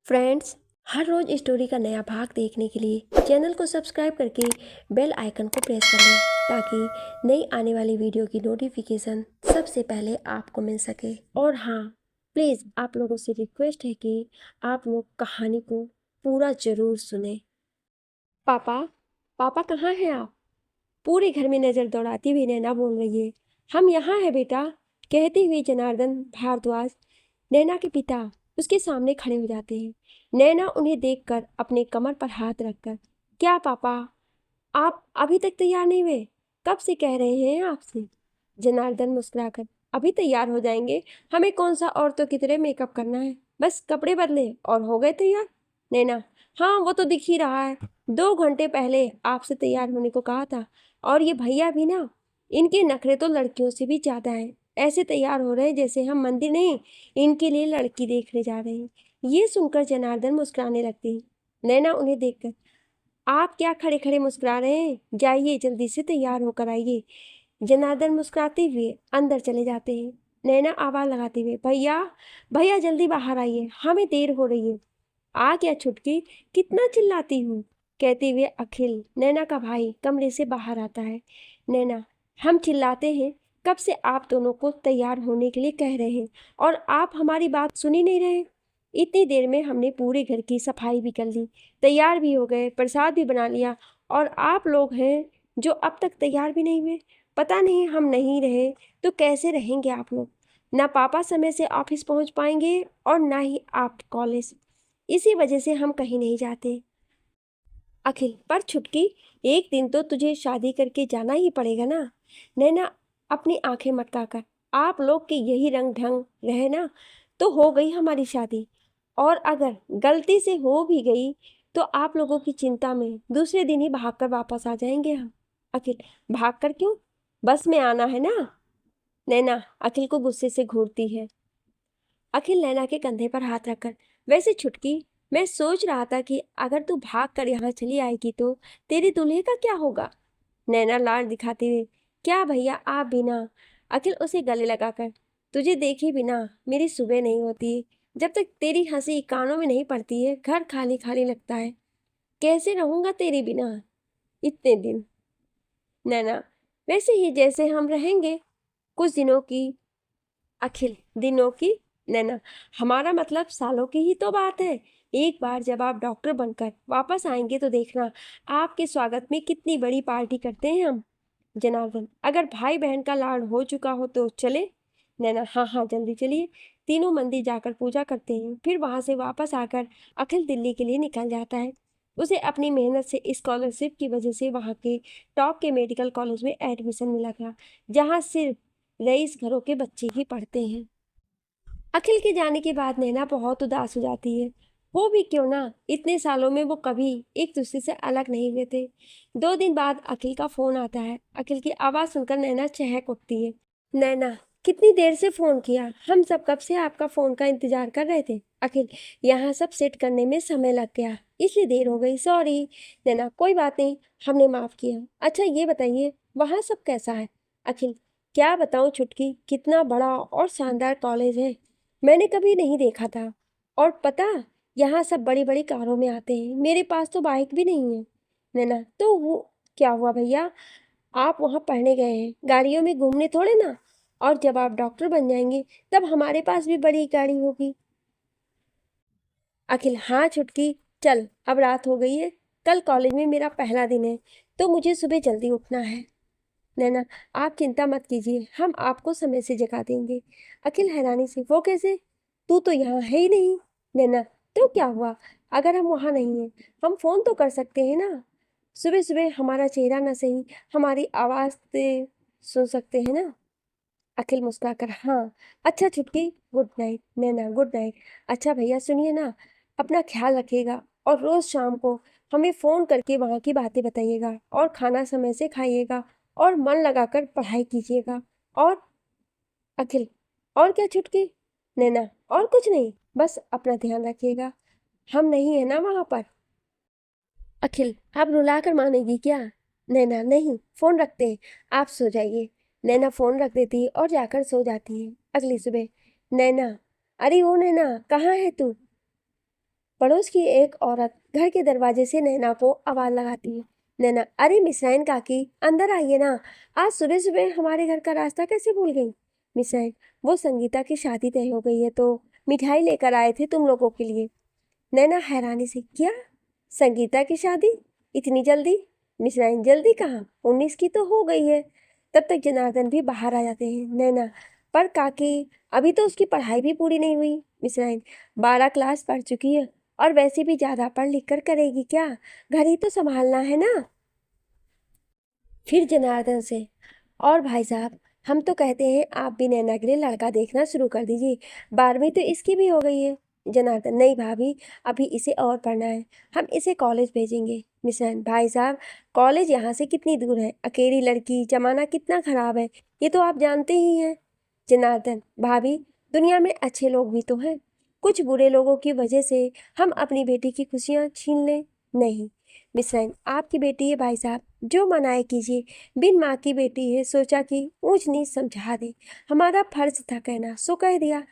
Friends, हर रोज story का नया भाग देखने के लिए चैनल को सब्सक्राइब करके बेल आइकन को प्रेस कर लें ताकि नई आने वाली वीडियो की नोटिफिकेशन सबसे पहले आपको मिल सके। और हाँ, प्लीज़ आप लोगों से रिक्वेस्ट है कि आप लोग कहानी को पूरा ज़रूर सुने। पापा, पापा कहाँ हैं आप? पूरे घर में नज़र दौड़ाती हुई नैना बोल रही है। हम यहाँ हैं बेटा, कहती हुई जनार्दन भारद्वाज नैना के पिता उसके सामने खड़े हो जाते हैं। नैना उन्हें देखकर अपने कमर पर हाथ रखकर, क्या पापा, आप अभी तक तैयार नहीं हुए? कब से कह रहे हैं आपसे? जनार्दन मुस्कुराकर, अभी तैयार हो जाएंगे, हमें कौन सा औरतों की तरह मेकअप करना है, बस कपड़े बदले और हो गए तैयार। नैना, हाँ वो तो दिख ही रहा है, 2 घंटे पहले आपसे तैयार होने को कहा था। और ये भैया भी ना, इनके नखरे तो लड़कियों से भी ज़्यादा हैं। ऐसे तैयार हो रहे हैं जैसे हम मंदिर नहीं, इनके लिए लड़की देखने जा रहे हैं। ये सुनकर जनार्दन मुस्कुराने लगती। नैना उन्हें देखकर, आप क्या खड़े खड़े मुस्कुरा रहे हैं, जाइए जल्दी से तैयार होकर आइए। जनार्दन मुस्कुराते हुए अंदर चले जाते हैं। नैना आवाज़ लगाते हुए, भैया, भैया जल्दी बाहर आइए, हमें देर हो रही है। आ क्या छुटकी, कितना चिल्लाती हूँ, कहते हुए अखिल, नैना का भाई, कमरे से बाहर आता है। नैना, हम चिल्लाते हैं कब से आप दोनों को तैयार होने के लिए कह रहे हैं और आप हमारी बात सुन ही नहीं रहे। इतनी देर में हमने पूरे घर की सफाई भी कर ली, तैयार भी हो गए, प्रसाद भी बना लिया, और आप लोग हैं जो अब तक तैयार भी नहीं हुए। पता नहीं हम नहीं रहे तो कैसे रहेंगे आप लोग। ना पापा समय से ऑफिस पहुंच पाएंगे और ना ही आप कॉलेज। इसी वजह से हम कहीं नहीं जाते। अखिल, पर छुटकी, एक दिन तो तुझे शादी करके जाना ही पड़ेगा ना। नैना अपनी आंखें मटकाकर, आप लोग के यही रंग ढंग रहे ना तो हो गई हमारी शादी, और अगर गलती से हो भी गई तो आप लोगों की चिंता में दूसरे दिन ही भागकर वापस आ जाएंगे हम। अखिल, भागकर क्यों, बस में आना है ना। नैना अखिल को गुस्से से घूरती है। अखिल नैना के कंधे पर हाथ रखकर, वैसे छुटकी, मैं सोच रहा था कि अगर तू भाग कर यहाँ चली आएगी तो तेरे दूल्हे का क्या होगा। नैना लाड दिखाते हुए, क्या भैया आप बिना। अखिल उसे गले लगाकर, तुझे देखे बिना मेरी सुबह नहीं होती, जब तक तेरी हंसी कानों में नहीं पड़ती है घर खाली खाली लगता है। कैसे रहूंगा तेरे बिना इतने दिन। नैना, वैसे ही जैसे हम रहेंगे कुछ दिनों की। अखिल, दिनों की। नैना, हमारा मतलब सालों की ही तो बात है। एक बार जब आप डॉक्टर बनकर वापस आएंगे तो देखना, आपके स्वागत में कितनी बड़ी पार्टी करते हैं हम। जनार्दन, अगर भाई बहन का लाड़ हो चुका हो तो चले। नैना, हाँ हाँ जल्दी चलिए। तीनों मंदिर जाकर पूजा करते हैं, फिर वहाँ से वापस आकर अखिल दिल्ली के लिए निकल जाता है। उसे अपनी मेहनत से स्कॉलरशिप की वजह से वहाँ के टॉप के मेडिकल कॉलेज में एडमिशन मिला था, जहाँ सिर्फ रईस घरों के बच्चे ही पढ़ते हैं। अखिल के जाने के बाद नैना बहुत उदास हो जाती है। वो भी क्यों ना, इतने सालों में वो कभी एक दूसरे से अलग नहीं हुए थे। 2 दिन बाद अखिल का फोन आता है। अखिल की आवाज़ सुनकर नैना चहक उठती है। नैना, कितनी देर से फ़ोन किया, हम सब कब से आपका फ़ोन का इंतज़ार कर रहे थे। अखिल, यहाँ सब सेट करने में समय लग गया इसलिए देर हो गई, सॉरी। नैना, कोई बात नहीं, हमने माफ़ किया। अच्छा ये बताइए, वहाँ सब कैसा है। अखिल, क्या बताऊँ छुटकी, कितना बड़ा और शानदार कॉलेज है, मैंने कभी नहीं देखा था। और पता, यहाँ सब बड़ी बड़ी कारों में आते हैं, मेरे पास तो बाइक भी नहीं है। नैना, तो वो क्या हुआ भैया, आप वहाँ पढ़ने गए हैं, गाड़ियों में घूमने थोड़े ना। और जब आप डॉक्टर बन जाएंगे तब हमारे पास भी बड़ी गाड़ी होगी। अखिल, हाँ छुटकी, चल अब रात हो गई है, कल कॉलेज में मेरा पहला दिन है तो मुझे सुबह जल्दी उठना है। नैना, आप चिंता मत कीजिए, हम आपको समय से जगा देंगे। अखिल हैरानी से, वो कैसे, तू तो यहाँ है ही नहीं। नैना, तो क्या हुआ, अगर हम वहाँ नहीं हैं हम फ़ोन तो कर सकते हैं ना। सुबह सुबह हमारा चेहरा ना सही, हमारी आवाज़ से सुन सकते हैं ना। अखिल मुस्कुराकर, हाँ अच्छा छुटकी, गुड नाइट। नैना, गुड नाइट। अच्छा भैया सुनिए ना, अपना ख्याल रखिएगा और रोज़ शाम को हमें फ़ोन करके वहाँ की बातें बताइएगा, और खाना समय से खाइएगा और मन लगाकर पढ़ाई कीजिएगा। और अखिल, और क्या छुटकी। नैना, और कुछ नहीं, बस अपना ध्यान रखिएगा, हम नहीं है ना वहाँ पर। अखिल, आप रुलाकर मानेगी क्या। नैना, नहीं, फ़ोन रखते हैं, आप सो जाइए। नैना फ़ोन रख देती है और जाकर सो जाती है। अगली सुबह, नैना, अरे ओ नैना, कहाँ है तू। पड़ोस की एक औरत घर के दरवाजे से नैना को आवाज लगाती है। नैना, अरे मिसराइन काकी, अंदर आइए ना। आज सुबह सुबह हमारे घर का रास्ता कैसे भूल गई? मिसराइन, वो संगीता की शादी तय हो गई है तो मिठाई लेकर आए थे तुम लोगों के लिए। नैना हैरानी से, क्या संगीता की शादी इतनी जल्दी? मिसराइन, जल्दी कहाँ, 19 की तो हो गई है। तब तक जनार्दन भी बाहर आ जाते हैं। नैना, पर काकी, अभी तो उसकी पढ़ाई भी पूरी नहीं हुई। मिसराइन, 12 क्लास पढ़ चुकी है और वैसे भी ज्यादा पढ़ लिख कर करेगी क्या? घर ही तो संभालना है ना। फिर जनार्दन से, और भाई साहब, हम तो कहते हैं आप भी नैना के लिए लड़का देखना शुरू कर दीजिए। 12वीं तो इसकी भी हो गई है। जनार्दन, नहीं भाभी, अभी इसे और पढ़ना है, हम इसे कॉलेज भेजेंगे। मिशन, भाई साहब, कॉलेज यहाँ से कितनी दूर है, अकेली लड़की, जमाना कितना खराब है, ये तो आप जानते ही हैं। जनार्दन, भाभी, दुनिया में अच्छे लोग भी तो हैं, कुछ बुरे लोगों की वजह से हम अपनी बेटी की खुशियाँ छीन लें? नहीं। मिश्राइन, आपकी बेटी है भाई साहब, जो मनाए कीजिए, बिन माँ की बेटी है, सोचा कि ऊंच नीच समझा दे, हमारा फर्ज था कहना, सो कह दिया,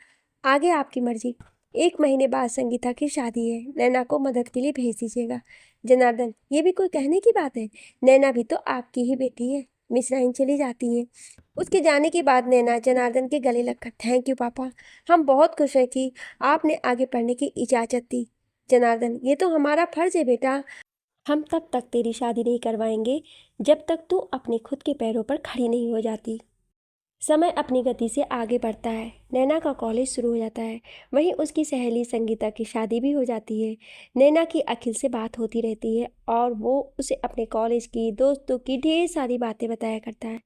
आगे आपकी मर्जी। 1 महीने बाद संगीता की शादी है, नैना को मदद के लिए भेज दीजिएगा। जनार्दन, ये भी कोई कहने की बात है, नैना भी तो आपकी ही बेटी है। मिश्राइन चली जाती है। उसके जाने के बाद नैना जनार्दन के गले लगकर, थैंक यू पापा, हम बहुत खुश हैं कि आपने आगे पढ़ने की इजाज़त दी। जनार्दन, ये तो हमारा फर्ज है बेटा, हम तब तक तेरी शादी नहीं करवाएंगे जब तक तू अपने खुद के पैरों पर खड़ी नहीं हो जाती। समय अपनी गति से आगे बढ़ता है। नैना का कॉलेज शुरू हो जाता है, वहीं उसकी सहेली संगीता की शादी भी हो जाती है। नैना की अखिल से बात होती रहती है और वो उसे अपने कॉलेज की, दोस्तों की ढेर सारी बातें बताया करता है।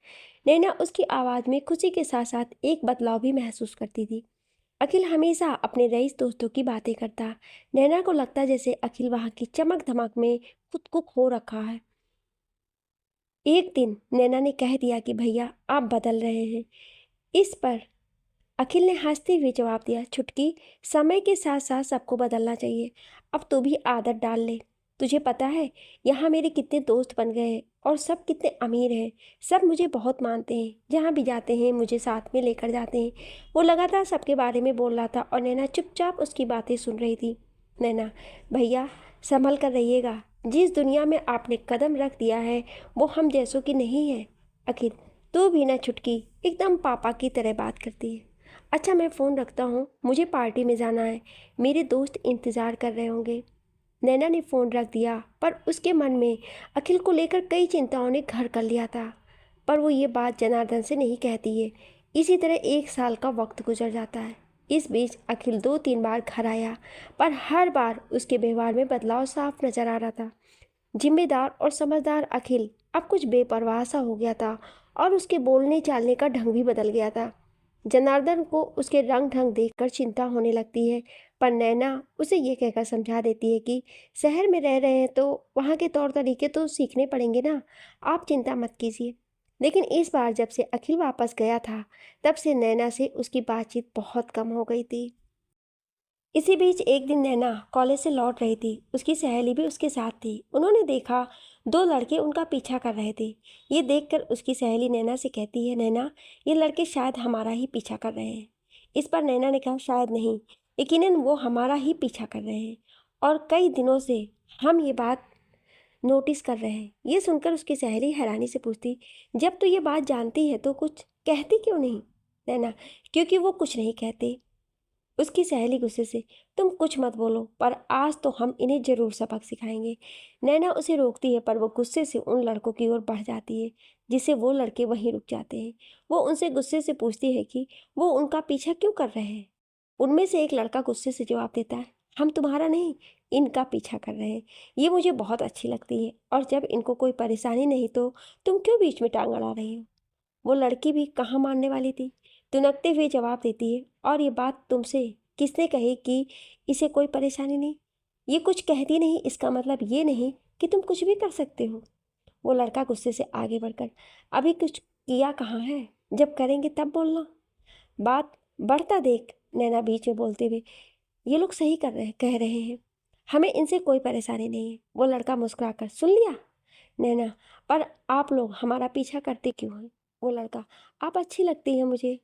नैना उसकी आवाज़ में खुशी के साथ साथ एक बदलाव भी महसूस करती थी। अखिल हमेशा अपने रईस दोस्तों की बातें करता। नैना को लगता जैसे अखिल वहाँ की चमक धमक में खुद को खो रखा है। एक दिन नैना ने कह दिया कि भैया आप बदल रहे हैं। इस पर अखिल ने हंसते हुए जवाब दिया, छुटकी, समय के साथ साथ सबको बदलना चाहिए, अब तू भी आदत डाल ले। तुझे पता है यहाँ मेरे कितने दोस्त बन गए हैं और सब कितने अमीर हैं, सब मुझे बहुत मानते हैं, जहाँ भी जाते हैं मुझे साथ में लेकर जाते हैं। वो लगातार सबके बारे में बोल रहा था और नैना चुपचाप उसकी बातें सुन रही थी। नैना, भैया संभल कर रहिएगा, जिस दुनिया में आपने कदम रख दिया है वो हम जैसों की नहीं है। अखिल, तू भी ना छुटकी, एकदम पापा की तरह बात करती है। अच्छा मैं फ़ोन रखता हूँ, मुझे पार्टी में जाना है, मेरे दोस्त इंतज़ार कर रहे होंगे। नैना ने फ़ोन रख दिया, पर उसके मन में अखिल को लेकर कई चिंताओं ने घर कर लिया था, पर वो ये बात जनार्दन से नहीं कहती है। इसी तरह 1 साल का वक्त गुजर जाता है। इस बीच अखिल 2-3 बार घर आया, पर हर बार उसके व्यवहार में बदलाव साफ नजर आ रहा था। जिम्मेदार और समझदार अखिल अब कुछ बेपरवाह सा हो गया था और उसके बोलने चालने का ढंग भी बदल गया था। जनार्दन को उसके रंग ढंग देखकर चिंता होने लगती है, पर नैना उसे ये कहकर समझा देती है कि शहर में रह रहे हैं तो वहाँ के तौर तरीके तो सीखने पड़ेंगे ना, आप चिंता मत कीजिए। लेकिन इस बार जब से अखिल वापस गया था, तब से नैना से उसकी बातचीत बहुत कम हो गई थी। इसी बीच एक दिन नैना कॉलेज से लौट रही थी, उसकी सहेली भी उसके साथ थी। उन्होंने देखा 2 लड़के उनका पीछा कर रहे थे। ये देखकर उसकी सहेली नैना से कहती है, नैना, ये लड़के शायद हमारा ही पीछा कर रहे हैं। इस पर नैना ने कहा, शायद नहीं, यकीनन वो हमारा ही पीछा कर रहे हैं और कई दिनों से हम ये बात नोटिस कर रहे हैं। ये सुनकर उसकी सहेली हैरानी से पूछती, जब तो ये बात जानती है तो कुछ कहती क्यों नहीं? नैना, क्योंकि वो कुछ नहीं कहते। उसकी सहेली गुस्से से, तुम कुछ मत बोलो, पर आज तो हम इन्हें जरूर सबक सिखाएंगे। नैना उसे रोकती है, पर वो गुस्से से उन लड़कों की ओर बढ़ जाती है, जिससे वो लड़के वहीं रुक जाते हैं। वो उनसे गुस्से से पूछती है कि वो उनका पीछा क्यों कर रहे हैं। उनमें से एक लड़का गुस्से से जवाब देता है, हम तुम्हारा नहीं, इनका पीछा कर रहे हैं। ये मुझे बहुत अच्छी लगती है और जब इनको कोई परेशानी नहीं तो तुम क्यों बीच में टांग अड़ा रही हो? वो लड़की भी कहाँ मानने वाली थी, तुनकते हुए जवाब देती है, और ये बात तुमसे किसने कही कि इसे कोई परेशानी नहीं? ये कुछ कहती नहीं, इसका मतलब ये नहीं कि तुम कुछ भी कर सकते हो। वो लड़का गुस्से से आगे बढ़कर, अभी कुछ किया कहाँ है, जब करेंगे तब बोलना। बात बढ़ता देख नैना बीच में बोलते हुए, ये लोग सही कह रहे हैं, हमें इनसे कोई परेशानी नहीं है। वो लड़का मुस्कुराकर, सुन लिया नैना, पर आप लोग हमारा पीछा करते क्यों हैं? वो लड़का, आप अच्छी लगती हैं मुझे,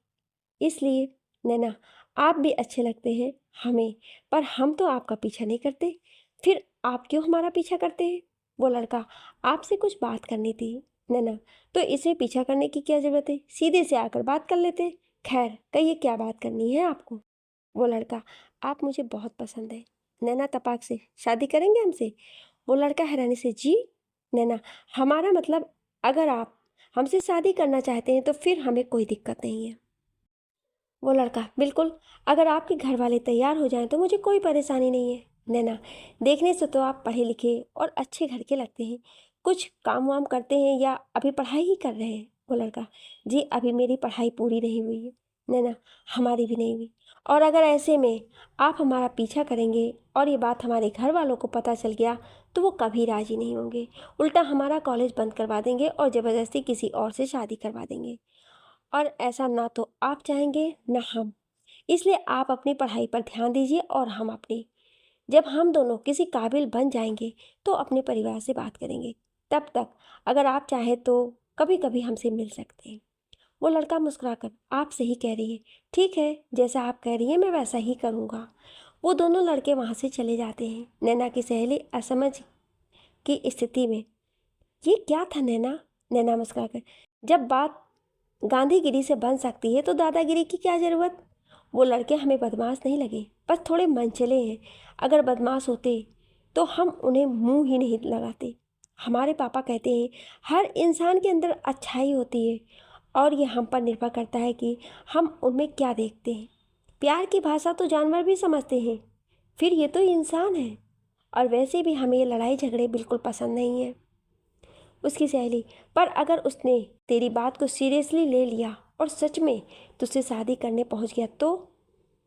इसलिए। नैना, आप भी अच्छे लगते हैं हमें, पर हम तो आपका पीछा नहीं करते, फिर आप क्यों हमारा पीछा करते हैं? वो लड़का, आपसे कुछ बात करनी थी। नैना, तो इसे पीछा करने की क्या ज़रूरत है, सीधे से आकर बात कर लेते। खैर कहिए क्या बात करनी है आपको? वो लड़का, आप मुझे बहुत पसंद है। नैना तपाक से, शादी करेंगे हमसे? वो लड़का हैरानी से, जी? नैना, हमारा मतलब, अगर आप हमसे शादी करना चाहते हैं तो फिर हमें कोई दिक्कत नहीं है। वो लड़का, बिल्कुल, अगर आपके घर वाले तैयार हो जाएं तो मुझे कोई परेशानी नहीं है। नैना, देखने से तो आप पढ़े लिखे और अच्छे घर के लगते हैं, कुछ काम वाम करते हैं या अभी पढ़ाई ही कर रहे हैं? वो लड़का, जी अभी मेरी पढ़ाई पूरी नहीं हुई है। नैना, हमारी भी नहीं हुई, और अगर ऐसे में आप हमारा पीछा करेंगे और ये बात हमारे घर वालों को पता चल गया तो वो कभी राजी नहीं होंगे, उल्टा हमारा कॉलेज बंद करवा देंगे और ज़बरदस्ती किसी और से शादी करवा देंगे। और ऐसा ना तो आप चाहेंगे ना हम, इसलिए आप अपनी पढ़ाई पर ध्यान दीजिए और हम अपनी। जब हम दोनों किसी काबिल बन जाएंगे तो अपने परिवार से बात करेंगे, तब तक अगर आप चाहें तो कभी कभी हमसे मिल सकते हैं। वो लड़का मुस्कुराकर, आप सही कह रही है, ठीक है, जैसा आप कह रही हैं मैं वैसा ही करूँगा। वो दोनों लड़के वहाँ से चले जाते हैं। नैना की सहेली असमझ की स्थिति में, ये क्या था नैना? नैना मुस्कुराकर, जब बात गांधीगिरी से बन सकती है तो दादागिरी की क्या ज़रूरत? वो लड़के हमें बदमाश नहीं लगे, बस थोड़े मनचले हैं। अगर बदमाश होते तो हम उन्हें मुंह ही नहीं लगाते। हमारे पापा कहते हैं हर इंसान के अंदर अच्छाई होती है और ये हम पर निर्भर करता है कि हम उनमें क्या देखते हैं। प्यार की भाषा तो जानवर भी समझते हैं, फिर ये तो इंसान है। और वैसे भी हमें ये लड़ाई झगड़े बिल्कुल पसंद नहीं है। उसकी सहेली, पर अगर उसने तेरी बात को सीरियसली ले लिया और सच में तुझसे शादी करने पहुंच गया तो?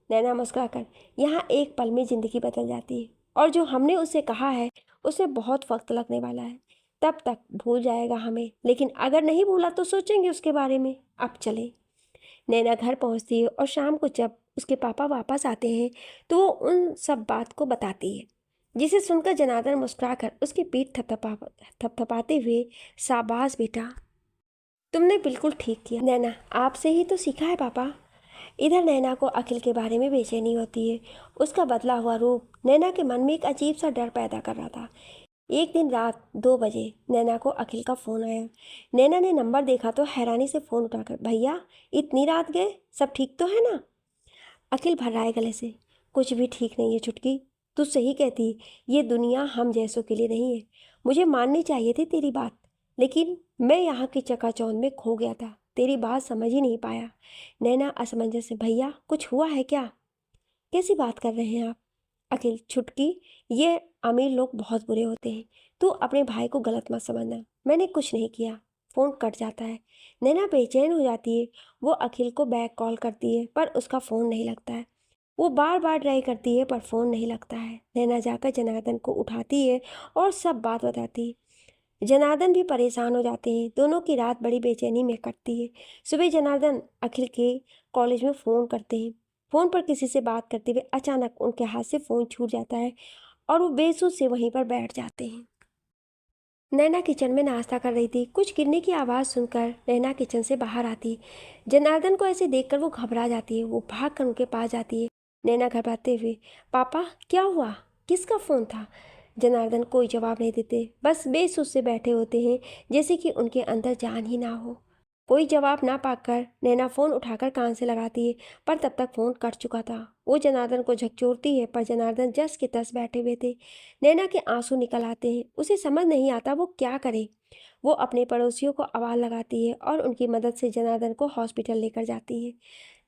नैना मुस्कुराकर, यहाँ एक पल में ज़िंदगी बदल जाती है और जो हमने उससे कहा है उसमें बहुत वक्त लगने वाला है, तब तक भूल जाएगा हमें, लेकिन अगर नहीं भूला तो सोचेंगे उसके बारे में। अब चले। नैना घर पहुंचती है और शाम को जब उसके पापा वापस आते हैं तो वो उन सब बात को बताती है, जिसे सुनकर जनार्दन मुस्कुराकर उसकी पीठ थपथपाते हुए, शाबाश बेटा, तुमने बिल्कुल ठीक किया। नैना, आपसे ही तो सीखा है पापा। इधर नैना को अखिल के बारे में बेचैनी होती है। उसका बदला हुआ रूप नैना के मन में एक अजीब सा डर पैदा कर रहा था। एक दिन रात 2 बजे नैना को अखिल का फ़ोन आया। नैना ने नंबर देखा तो हैरानी से फ़ोन उठाकर, भैया इतनी रात गए, सब ठीक तो है ना? अखिल भर्राए गले से, कुछ भी ठीक नहीं है छुटकी, तू सही कहती, ये दुनिया हम जैसों के लिए नहीं है। मुझे माननी चाहिए थी तेरी बात, लेकिन मैं यहाँ की चकाचौंध में खो गया था, तेरी बात समझ ही नहीं पाया। नैना असमंजस से, भैया कुछ हुआ है क्या? कैसी बात कर रहे हैं आप? अखिल, छुटकी, ये अमीर लोग बहुत बुरे होते हैं, तू अपने भाई को गलत मत समझना, मैंने कुछ नहीं किया। फ़ोन कट जाता है। नैना बेचैन हो जाती है। वो अखिल को बैक कॉल करती है पर उसका फ़ोन नहीं लगता है। वो बार बार ट्राई करती है पर फ़ोन नहीं लगता है। नैना जाकर जनार्दन को उठाती है और सब बात बताती है। जनार्दन भी परेशान हो जाते हैं। दोनों की रात बड़ी बेचैनी में कटती है। सुबह जनार्दन अखिल के कॉलेज में फ़ोन करते हैं। फ़ोन पर किसी से बात करते हुए अचानक उनके हाथ से फ़ोन छूट जाता है और वो बेसुध से वहीं पर बैठ जाते हैं। नैना किचन में नाश्ता कर रही थी। कुछ गिरने की आवाज़ सुनकर नैना किचन से बाहर आती। जनार्दन को ऐसे देखकर वो घबरा जाती है। वो भागकर उनके पास जाती है। नैना घबराते हुए, पापा क्या हुआ, किसका फ़ोन था? जनार्दन कोई जवाब नहीं देते, बस बेसुध से बैठे होते हैं, जैसे कि उनके अंदर जान ही ना हो। कोई जवाब ना पाकर नैना फ़ोन उठाकर कान से लगाती है, पर तब तक फ़ोन कट चुका था। वो जनार्दन को झकझोरती है पर जनार्दन जस के तस बैठे हुए थे। नैना के आंसू निकल आते हैं। उसे समझ नहीं आता वो क्या करे। वो अपने पड़ोसियों को आवाज़ लगाती है और उनकी मदद से जनार्दन को हॉस्पिटल लेकर जाती है।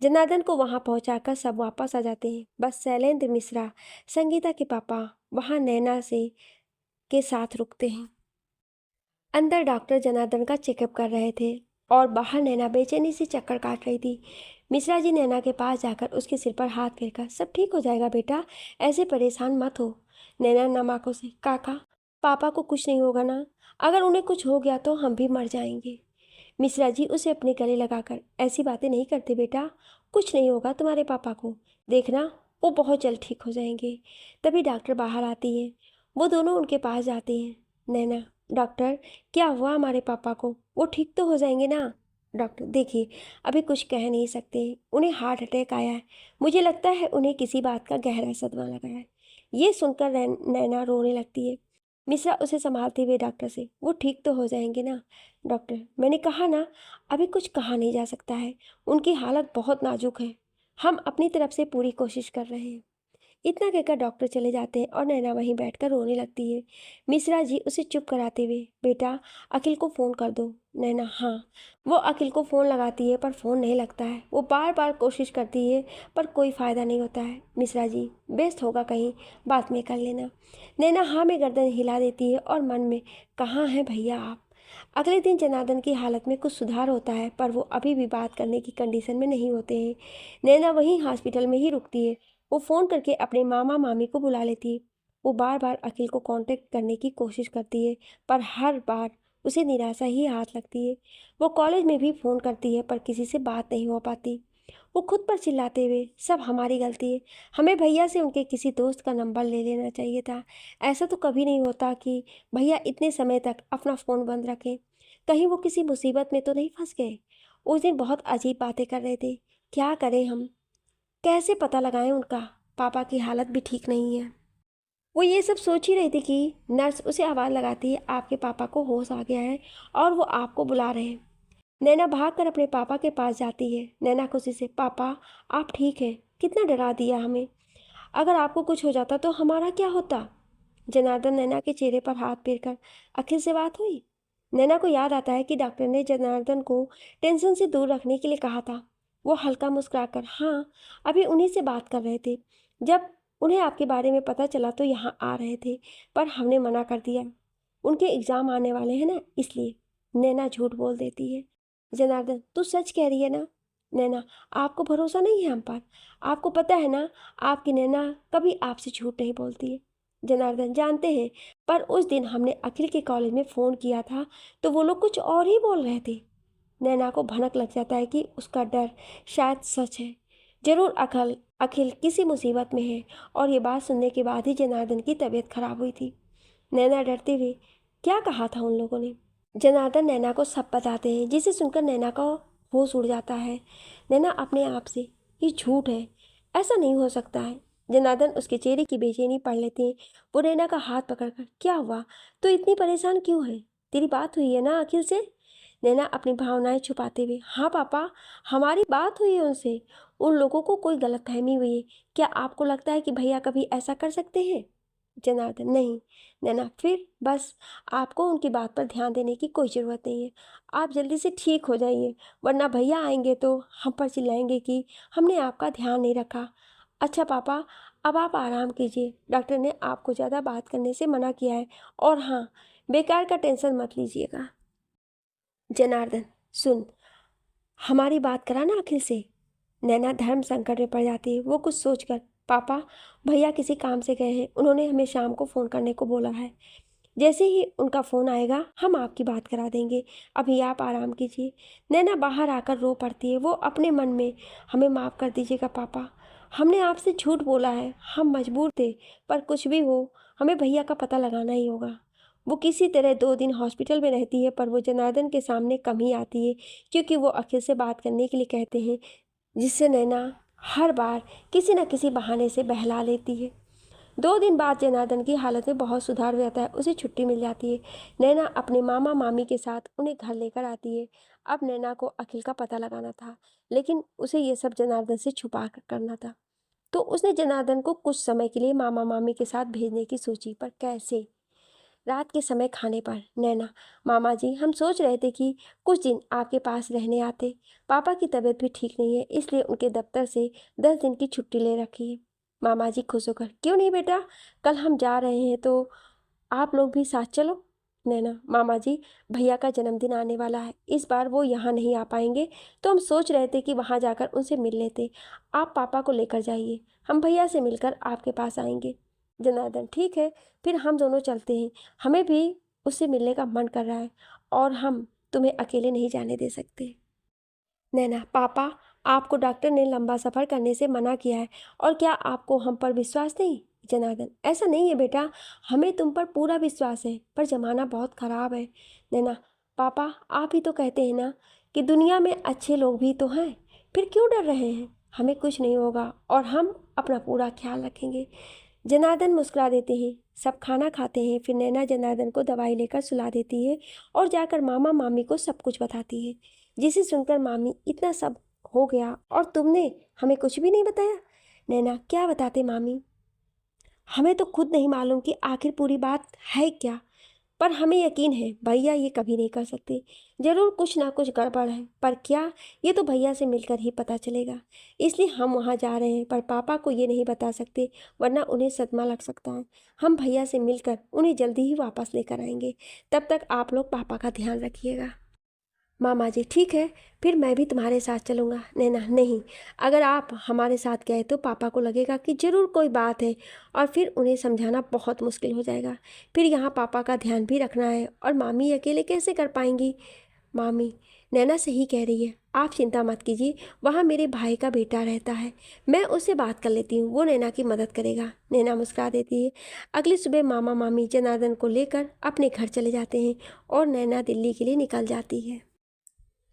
जनार्दन को वहाँ पहुँचाकर सब वापस आ जाते हैं। बस शैलेंद्र मिश्रा, संगीता के पापा, वहाँ नैना से के साथ रुकते हैं। अंदर डॉक्टर जनार्दन का चेकअप कर रहे थे और बाहर नैना बेचैनी से चक्कर काट रही थी। मिश्रा जी नैना के पास जाकर उसके सिर पर हाथ फेरकर, सब ठीक हो जाएगा बेटा, ऐसे परेशान मत हो। नैना नम आंखों से, काका पापा को कुछ नहीं होगा ना? अगर उन्हें कुछ हो गया तो हम भी मर जाएंगे। मिश्रा जी उसे अपने गले लगाकर, ऐसी बातें नहीं करते बेटा, कुछ नहीं होगा तुम्हारे पापा को, देखना वो बहुत जल्द ठीक हो जाएंगे। तभी डॉक्टर बाहर आती है। वो दोनों उनके पास जाते हैं। नैना, डॉक्टर क्या हुआ हमारे पापा को, वो ठीक तो हो जाएंगे ना? डॉक्टर देखिए, अभी कुछ कह नहीं सकते, उन्हें हार्ट अटैक आया है। मुझे लगता है उन्हें किसी बात का गहरा सदमा लगा है। ये सुनकर नैना रोने लगती है। मिश्रा उसे संभालते हुए डॉक्टर से, वो ठीक तो हो जाएंगे ना? डॉक्टर, मैंने कहा ना, अभी कुछ कहा नहीं जा सकता है। उनकी हालत बहुत नाजुक है। हम अपनी तरफ से पूरी कोशिश कर रहे हैं। इतना कहकर डॉक्टर चले जाते हैं और नैना वहीं बैठकर रोने लगती है। मिश्रा जी उसे चुप कराते हुए, बेटा अखिल को फ़ोन कर दो। नैना, हाँ। वो अखिल को फ़ोन लगाती है पर फ़ोन नहीं लगता है। वो बार बार कोशिश करती है पर कोई फ़ायदा नहीं होता है। मिश्रा जी, व्यस्त होगा कहीं, बाद में कर लेना। नैना हाँ में गर्दन हिला देती है और मन में, कहाँ हैं भैया आप? अगले दिन जनार्दन की हालत में कुछ सुधार होता है पर वो अभी भी बात करने की कंडीशन में नहीं होते हैं। नैना वहीं हॉस्पिटल में ही रुकती है। वो फ़ोन करके अपने मामा मामी को बुला लेती है। वो बार बार अखिल को कांटेक्ट करने की कोशिश करती है पर हर बार उसे निराशा ही हाथ लगती है। वो कॉलेज में भी फ़ोन करती है पर किसी से बात नहीं हो पाती। वो खुद पर चिल्लाते हुए, सब हमारी गलती है, हमें भैया से उनके किसी दोस्त का नंबर ले लेना चाहिए था। ऐसा तो कभी नहीं होता कि भैया इतने समय तक अपना फ़ोन बंद रखें। कहीं वो किसी मुसीबत में तो नहीं फंस गए? उस दिन बहुत अजीब बातें कर रहे थे। क्या करें हम? कैसे पता लगाएं उनका? पापा की हालत भी ठीक नहीं है। वो ये सब सोच ही रही थी कि नर्स उसे आवाज़ लगाती है, आपके पापा को होश आ गया है और वो आपको बुला रहे हैं। नैना भागकर अपने पापा के पास जाती है। नैना खुशी से, पापा आप ठीक हैं? कितना डरा दिया हमें। अगर आपको कुछ हो जाता तो हमारा क्या होता? जनार्दन नैना के चेहरे पर हाथ फेरकर, अखिल से बात हुई? नैना को याद आता है कि डॉक्टर ने जनार्दन को टेंशन से दूर रखने के लिए कहा था। वो हल्का मुस्कुराकर, हाँ, अभी उन्हीं से बात कर रहे थे। जब उन्हें आपके बारे में पता चला तो यहाँ आ रहे थे पर हमने मना कर दिया। उनके एग्ज़ाम आने वाले हैं ना, इसलिए। नैना झूठ बोल देती है। जनार्दन, तू सच कह रही है ना? नैना, आपको भरोसा नहीं है हम पर? आपको पता है ना, आपकी नैना कभी आपसे झूठ नहीं बोलती है। जनार्दन, जानते हैं, पर उस दिन हमने अखिल के कॉलेज में फ़ोन किया था तो वो लोग कुछ और ही बोल रहे थे। नैना को भनक लग जाता है कि उसका डर शायद सच है। जरूर अखिल अखिल किसी मुसीबत में है और ये बात सुनने के बाद ही जनार्दन की तबीयत खराब हुई थी। नैना डरते हुए, क्या कहा था उन लोगों ने? जनार्दन नैना को सब बताते हैं जिसे सुनकर नैना का होश उड़ जाता है। नैना अपने आप से, ये झूठ है, ऐसा नहीं हो सकता है। जनार्दन उसके चेहरे की बेचैनी पढ़ लेते हैं। वो नैना का हाथ पकड़कर, क्या हुआ, तो इतनी परेशान क्यों है? तेरी बात हुई है ना अखिल से? नैना अपनी भावनाएं छुपाते हुए, हाँ पापा, हमारी बात हुई है उनसे। उन लोगों को कोई गलतफहमी हुई है। क्या आपको लगता है कि भैया कभी ऐसा कर सकते हैं? जनार्दन, नहीं। नैना, फिर बस आपको उनकी बात पर ध्यान देने की कोई ज़रूरत नहीं है। आप जल्दी से ठीक हो जाइए, वरना भैया आएंगे तो हम पर चिल्लाएंगे कि हमने आपका ध्यान नहीं रखा। अच्छा पापा, अब आप आराम कीजिए। डॉक्टर ने आपको ज़्यादा बात करने से मना किया है और हाँ, बेकार का टेंशन मत लीजिएगा। जनार्दन, सुन, हमारी बात करा ना अखिल से। नैना धर्म संकट में पड़ जाती है। वो कुछ सोचकर, पापा, भैया किसी काम से गए हैं, उन्होंने हमें शाम को फ़ोन करने को बोला है। जैसे ही उनका फ़ोन आएगा हम आपकी बात करा देंगे। अभी आप आराम कीजिए। नैना बाहर आकर रो पड़ती है। वो अपने मन में, हमें माफ़ कर दीजिएगा पापा, हमने आपसे झूठ बोला है, हम मजबूर थे, पर कुछ भी हो हमें भैया का पता लगाना ही होगा। वो किसी तरह 2 दिन हॉस्पिटल में रहती है पर वो जनार्दन के सामने कम ही आती है क्योंकि वो अखिल से बात करने के लिए कहते हैं, जिससे नैना हर बार किसी न किसी बहाने से बहला लेती है। 2 दिन बाद जनार्दन की हालत में बहुत सुधार हो जाता है। उसे छुट्टी मिल जाती है। नैना अपने मामा मामी के साथ उन्हें घर लेकर आती है। अब नैना को अखिल का पता लगाना था लेकिन उसे ये सब जनार्दन से छुपा कर करना था। तो उसने जनार्दन को कुछ समय के लिए मामा मामी के साथ भेजने की सोची, पर कैसे? रात के समय खाने पर, नैना, मामा जी, हम सोच रहे थे कि कुछ दिन आपके पास रहने आते। पापा की तबीयत भी ठीक नहीं है इसलिए उनके दफ्तर से 10 दिन की छुट्टी ले रखी है। मामा जी खुश होकर, क्यों नहीं बेटा, कल हम जा रहे हैं तो आप लोग भी साथ चलो। नैना, मामा जी, भैया का जन्मदिन आने वाला है, इस बार वो यहाँ नहीं आ पाएंगे तो हम सोच रहे थे कि वहाँ जाकर उनसे मिल लेते। आप पापा को लेकर जाइए, हम भैया से मिलकर आपके पास आएंगे। जनार्दन, ठीक है, फिर हम दोनों चलते हैं, हमें भी उससे मिलने का मन कर रहा है और हम तुम्हें अकेले नहीं जाने दे सकते। नैना, पापा, आपको डॉक्टर ने लंबा सफ़र करने से मना किया है और क्या आपको हम पर विश्वास नहीं? जनार्दन, ऐसा नहीं है बेटा, हमें तुम पर पूरा विश्वास है पर ज़माना बहुत ख़राब है। नैना, पापा, आप ही तो कहते हैं ना कि दुनिया में अच्छे लोग भी तो हैं, फिर क्यों डर रहे हैं? हमें कुछ नहीं होगा और हम अपना पूरा ख्याल रखेंगे। जनार्दन मुस्कुरा देते हैं। सब खाना खाते हैं। फिर नैना जनार्दन को दवाई लेकर सुला देती है और जाकर मामा मामी को सब कुछ बताती है, जिसे सुनकर मामी, इतना सब हो गया और तुमने हमें कुछ भी नहीं बताया? नैना, क्या बताते मामी, हमें तो खुद नहीं मालूम कि आखिर पूरी बात है क्या, पर हमें यकीन है भैया ये कभी नहीं कर सकते। जरूर कुछ ना कुछ गड़बड़ है, पर क्या, ये तो भैया से मिलकर ही पता चलेगा। इसलिए हम वहाँ जा रहे हैं, पर पापा को ये नहीं बता सकते, वरना उन्हें सदमा लग सकता है। हम भैया से मिलकर उन्हें जल्दी ही वापस लेकर आएंगे। तब तक आप लोग पापा का ध्यान रखिएगा। मामा जी, ठीक है, फिर मैं भी तुम्हारे साथ चलूँगा। नैना, नहीं, अगर आप हमारे साथ गए तो पापा को लगेगा कि ज़रूर कोई बात है और फिर उन्हें समझाना बहुत मुश्किल हो जाएगा। फिर यहाँ पापा का ध्यान भी रखना है और मामी अकेले कैसे कर पाएंगी? मामी, नैना सही कह रही है, आप चिंता मत कीजिए, वहाँ मेरे भाई का बेटा रहता है, मैं उससे बात कर लेती हूँ, वो नैना की मदद करेगा। नैना मुस्कुरा देती है। अगली सुबह मामा मामी जनार्दन को लेकर अपने घर चले जाते हैं और नैना दिल्ली के लिए निकल जाती है।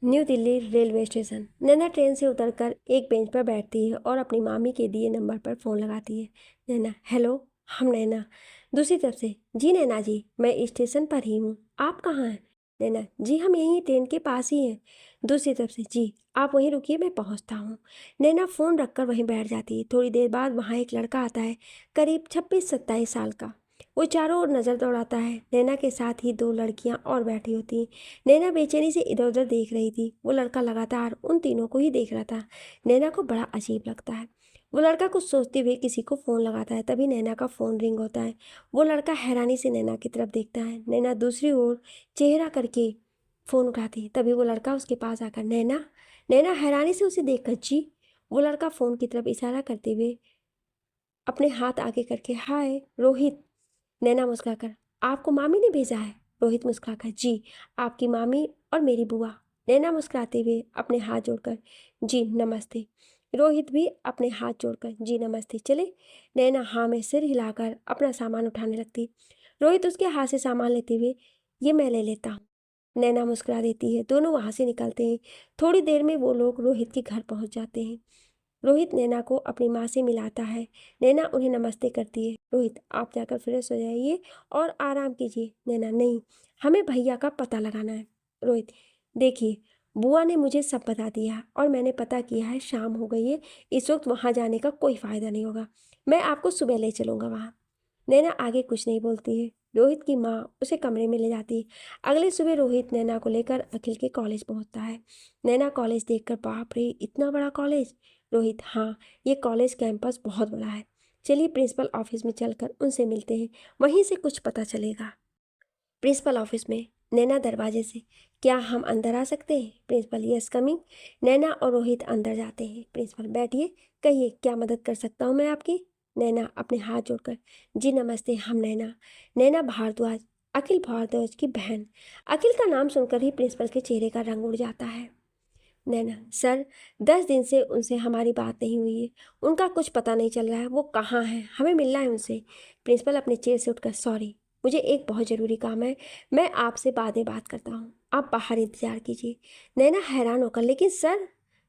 New Delhi railway station. Naina train से उतरकर एक बेंच पर बैठती है और अपनी मामी के दिए नंबर पर फ़ोन लगाती है। नैना, हेलो, हम नैना। दूसरी तरफ से, जी नैना जी, मैं स्टेशन पर ही हूँ, आप कहाँ हैं? नैना, जी हम यहीं ट्रेन के पास ही हैं। दूसरी तरफ से, जी आप वहीं रुकिए, मैं पहुँचता हूँ। नैना फ़ोन रखकर वहीं बैठ जाती है। थोड़ी देर बाद वहाँ एक लड़का आता है, करीब 26-27 साल का। वो चारों ओर नज़र दौड़ाता है। नैना के साथ ही दो लड़कियां और बैठी होती हैं। नैना बेचैनी से इधर उधर देख रही थी। वो लड़का लगातार उन तीनों को ही देख रहा था। नैना को बड़ा अजीब लगता है। वो लड़का कुछ सोचते हुए किसी को फ़ोन लगाता है। तभी नैना का फ़ोन रिंग होता है। वो लड़का हैरानी से नैना की तरफ देखता है। नैना दूसरी ओर चेहरा करके फ़ोन उठाती है। तभी वो लड़का उसके पास आकर, नैना। नैना हैरानी से उसे देखकर, जी। वो लड़का फ़ोन की तरफ इशारा करते हुए अपने हाथ आगे करके, हाय रोहित। नैना मुस्कुराकर, आपको मामी ने भेजा है? रोहित मुस्कुराकर, जी, आपकी मामी और मेरी बुआ। नैना मुस्कुराते हुए अपने हाथ जोड़कर, जी नमस्ते। रोहित भी अपने हाथ जोड़कर, जी नमस्ते। चले? नैना हाँ में सिर हिलाकर अपना सामान उठाने लगती। रोहित उसके हाथ से सामान लेते हुए, ये मैं ले लेता हूँ। नैना मुस्कुरा देती है। दोनों वहाँ से निकलते हैं। थोड़ी देर में वो लोग रोहित के घर पहुँच जाते हैं। रोहित नैना को अपनी माँ से मिलाता है। नैना उन्हें नमस्ते करती है। रोहित, आप जाकर फ्रेश हो जाइए और आराम कीजिए। नैना, नहीं, हमें भैया का पता लगाना है। रोहित, देखिए, बुआ ने मुझे सब बता दिया और मैंने पता किया है, शाम हो गई है, इस वक्त वहाँ जाने का कोई फ़ायदा नहीं होगा, मैं आपको सुबह ले चलूँगा वहाँ। नैना आगे कुछ नहीं बोलती है। रोहित की माँ उसे कमरे में ले जाती है। अगली सुबह रोहित नैना को लेकर अखिल के कॉलेज पहुँचता है। नैना कॉलेज देखकर, बाप रे, इतना बड़ा कॉलेज। रोहित, हाँ, ये कॉलेज कैंपस बहुत बड़ा है। चलिए प्रिंसिपल ऑफिस में चलकर उनसे मिलते हैं, वहीं से कुछ पता चलेगा। प्रिंसिपल ऑफिस में। नैना दरवाजे से, क्या हम अंदर आ सकते हैं? Principal, yes coming. नैना और रोहित अंदर जाते हैं। प्रिंसिपल, बैठिए, कहिए क्या मदद कर सकता हूँ मैं आपकी? नैना अपने हाथ जोड़कर, जी नमस्ते, हम नैना। नैना भारद्वाज, अखिल भारद्वाज की बहन। अखिल का नाम सुनकर ही प्रिंसिपल के चेहरे का रंग उड़ जाता है। नैना, सर, 10 दिन से उनसे हमारी बात नहीं हुई है, उनका कुछ पता नहीं चल रहा है, वो कहाँ हैं, हमें मिलना है उनसे। प्रिंसिपल अपने चेयर से उठकर, सॉरी, मुझे एक बहुत ज़रूरी काम है, मैं आपसे बाद में बात करता हूँ, आप बाहर इंतज़ार कीजिए। नैना हैरान होकर, लेकिन सर।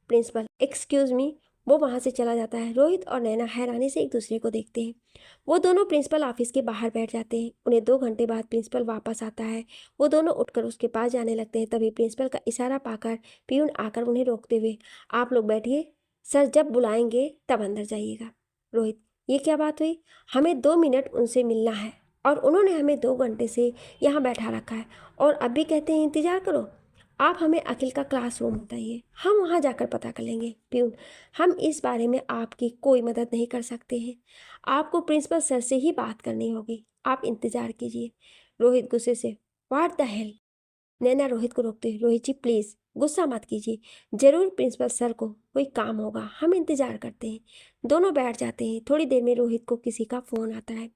Principal, excuse me. वो वहाँ से चला जाता है। रोहित और नैना हैरानी से एक दूसरे को देखते हैं। वो दोनों प्रिंसिपल ऑफिस के बाहर बैठ जाते हैं। उन्हें 2 घंटे बाद प्रिंसिपल वापस आता है। वो दोनों उठकर उसके पास जाने लगते हैं। तभी प्रिंसिपल का इशारा पाकर पियून आकर उन्हें रोकते हुए, आप लोग बैठिए, सर जब बुलाएंगे तब अंदर जाइएगा। रोहित, ये क्या बात हुई? हमें 2 मिनट उनसे मिलना है और उन्होंने हमें 2 घंटे से यहाँ बैठा रखा है और अब भी कहते हैं इंतज़ार करो। आप हमें अखिल का क्लासरूम बताइए, हम वहाँ जाकर पता कर लेंगे। प्यून, हम इस बारे में आपकी कोई मदद नहीं कर सकते हैं, आपको प्रिंसिपल सर से ही बात करनी होगी, आप इंतज़ार कीजिए। रोहित गुस्से से, व्हाट द हेल। नैना रोहित को रोकते हुए, रोहित जी प्लीज़ गुस्सा मत कीजिए, ज़रूर प्रिंसिपल सर को कोई काम होगा, हम इंतज़ार करते हैं। दोनों बैठ जाते हैं। थोड़ी देर में रोहित को किसी का फ़ोन आता है।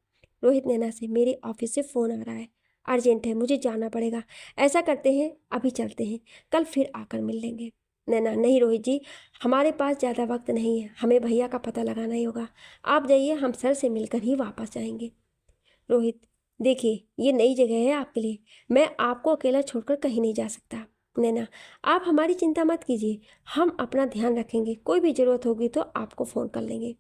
रोहित नैना से, मेरे ऑफिस से फ़ोन आ रहा है, अर्जेंट है, मुझे जाना पड़ेगा। ऐसा करते हैं, अभी चलते हैं, कल फिर आकर मिल लेंगे। नैना, नहीं रोहित जी, हमारे पास ज़्यादा वक्त नहीं है, हमें भैया का पता लगाना ही होगा, आप जाइए, हम सर से मिलकर ही वापस जाएंगे। रोहित, देखिए, ये नई जगह है आपके लिए, मैं आपको अकेला छोड़कर कहीं नहीं जा सकता। नैना, आप हमारी चिंता मत कीजिए, हम अपना ध्यान रखेंगे, कोई भी ज़रूरत होगी तो आपको फ़ोन कर लेंगे।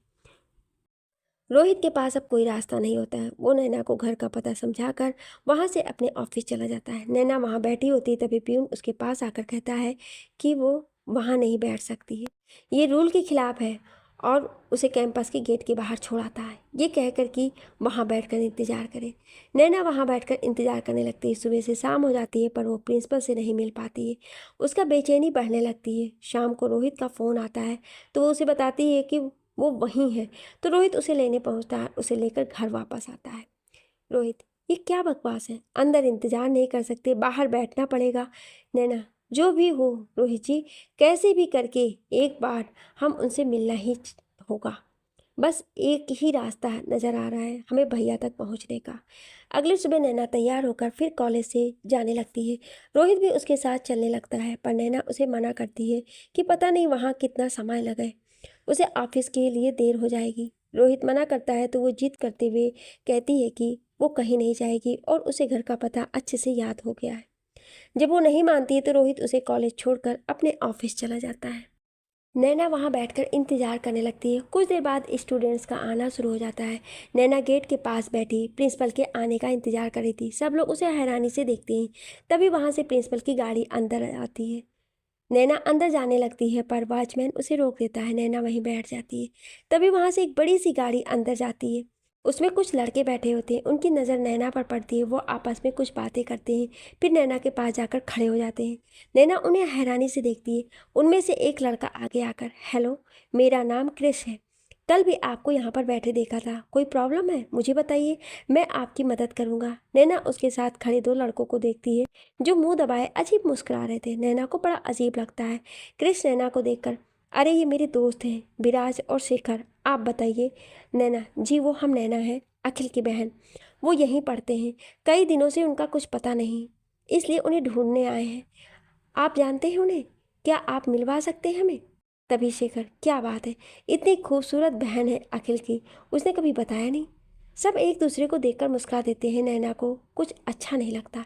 रोहित के पास अब कोई रास्ता नहीं होता है। वो नैना को घर का पता समझाकर वहाँ से अपने ऑफिस चला जाता है। नैना वहाँ बैठी होती है, तभी प्यून उसके पास आकर कहता है कि वो वहाँ नहीं बैठ सकती है, ये रूल के खिलाफ है, और उसे कैंपस के गेट के बाहर छोड़ आता है, ये कहकर कि वहाँ बैठकर इंतज़ार करे। नैना वहाँ बैठकर इंतज़ार करने लगती है। सुबह से शाम हो जाती है पर वो प्रिंसिपल से नहीं मिल पाती है। उसका बेचैनी बढ़ने लगती है। शाम को रोहित का फ़ोन आता है तो वो उसे बताती है कि वो वहीं है। तो रोहित उसे लेने पहुंचता है, उसे लेकर घर वापस आता है। रोहित, ये क्या बकवास है, अंदर इंतजार नहीं कर सकते, बाहर बैठना पड़ेगा। नैना, जो भी हो रोहित जी, कैसे भी करके एक बार हम उनसे मिलना ही होगा। बस एक ही रास्ता नज़र आ रहा है हमें भैया तक पहुंचने का। अगली सुबह नैना तैयार होकर फिर कॉलेज से जाने लगती है। रोहित भी उसके साथ चलने लगता है पर नैना उसे मना करती है कि पता नहीं वहाँ कितना समय लगे, उसे ऑफिस के लिए देर हो जाएगी। रोहित मना करता है तो वो जिद करते हुए कहती है कि वो कहीं नहीं जाएगी और उसे घर का पता अच्छे से याद हो गया है। जब वो नहीं मानती है तो रोहित उसे कॉलेज छोड़कर अपने ऑफिस चला जाता है। नैना वहाँ बैठकर इंतजार करने लगती है। कुछ देर बाद स्टूडेंट्स का आना शुरू हो जाता है। नैना गेट के पास बैठी प्रिंसिपल के आने का इंतजार कर रही थी। सब लोग उसे हैरानी से देखते हैं। तभी वहाँ से प्रिंसिपल की गाड़ी अंदर आती है। नैना अंदर जाने लगती है पर वॉचमैन उसे रोक देता है। नैना वहीं बैठ जाती है। तभी वहाँ से एक बड़ी सी गाड़ी अंदर जाती है। उसमें कुछ लड़के बैठे होते हैं। उनकी नज़र नैना पर पड़ती है। वो आपस में कुछ बातें करते हैं, फिर नैना के पास जाकर खड़े हो जाते हैं। नैना उन्हें हैरानी से देखती है। उनमें से एक लड़का आगे आकर, हेलो, मेरा नाम क्रिश है, कल भी आपको यहाँ पर बैठे देखा था, कोई प्रॉब्लम है मुझे बताइए, मैं आपकी मदद करूँगा। नैना उसके साथ खड़े दो लड़कों को देखती है जो मुंह दबाए अजीब मुस्कुरा रहे थे। नैना को बड़ा अजीब लगता है। क्रिश नैना को देखकर, अरे ये मेरे दोस्त हैं विराज और शेखर, आप बताइए। नैना, जी वो हम नैना हैं, अखिल की बहन, वो यहीं पढ़ते हैं, कई दिनों से उनका कुछ पता नहीं, इसलिए उन्हें ढूंढने आए हैं। आप जानते हैं उन्हें, क्या आप मिलवा सकते हैं हमें? तभी शेखर, क्या बात है, इतनी खूबसूरत बहन है अखिल की, उसने कभी बताया नहीं। सब एक दूसरे को देखकर मुस्कुरा देते हैं। नैना को कुछ अच्छा नहीं लगता।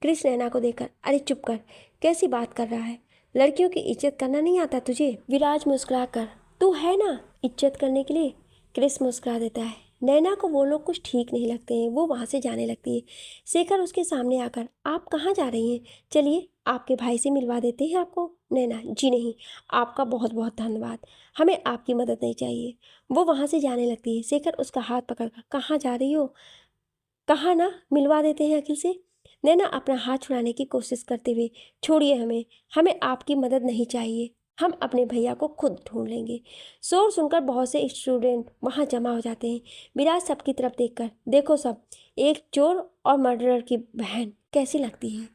क्रिश नैना को देखकर, अरे चुप कर, कैसी बात कर रहा है, लड़कियों की इज्जत करना नहीं आता तुझे? विराज मुस्कुरा कर, तू है ना इज्जत करने के लिए। क्रिश मुस्कुरा देता है। नैना को वो लोग कुछ ठीक नहीं लगते हैं। वो वहाँ से जाने लगती है। शेखर उसके सामने आकर, आप कहाँ जा रही हैं, चलिए आपके भाई से मिलवा देते हैं आपको। नैना, जी नहीं, आपका बहुत बहुत धन्यवाद, हमें आपकी मदद नहीं चाहिए। वो वहाँ से जाने लगती है। शेखर उसका हाथ पकड़कर, कहाँ जा रही हो, कहाँ ना मिलवा देते हैं अखिल से। नैना अपना हाथ छुड़ाने की कोशिश करते हुए, छोड़िए हमें, हमें आपकी मदद नहीं चाहिए, हम अपने भैया को खुद ढूंढ लेंगे। शोर सुनकर बहुत से स्टूडेंट वहाँ जमा हो जाते हैं। विराज सबकी तरफ देखकर, देखो सब, एक चोर और मर्डरर की बहन कैसी लगती है।